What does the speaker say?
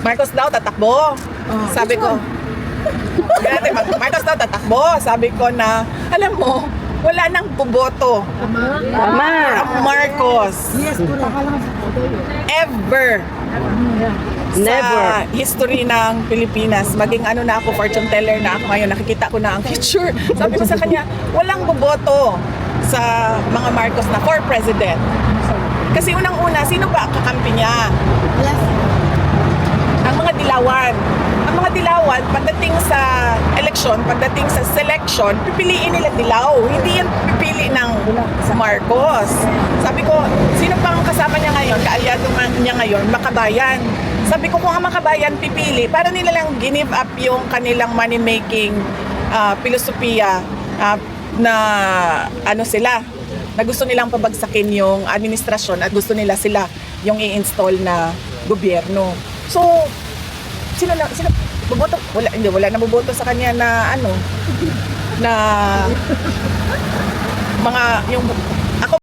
Marcos daw tatakbo. Sabi ko, Marcos daw tatakbo. Sabi ko na, alam mo, wala nang boboto. Tama. Marcos. Ever. Never. Sa history ng Pilipinas, maging ano na ako, fortune teller na ako ngayon, nakikita ko na ang future. Sabi ko sa kanya, walang boboto sa mga Marcos na for president. Kasi unang-una, sino ba ang kakampi niya? Ang mga dilawan. Ang mga dilawan, pagdating sa eleksyon, pagdating sa selection, pipiliin nila dilaw. Hindi yan pipili ng Marcos. Sabi ko, sino pang kasama niya ngayon, kaalyado niya ngayon, Makabayan. Sabi ko, kung ang Makabayan pipili, para nila lang give up yung kanilang money-making filosofiya na ano sila, na gusto nilang pabagsakin yung administrasyon at gusto nila sila yung i-install na gobyerno. So, sino boboto? Wala na boboto sa kanya na ano, na mga yung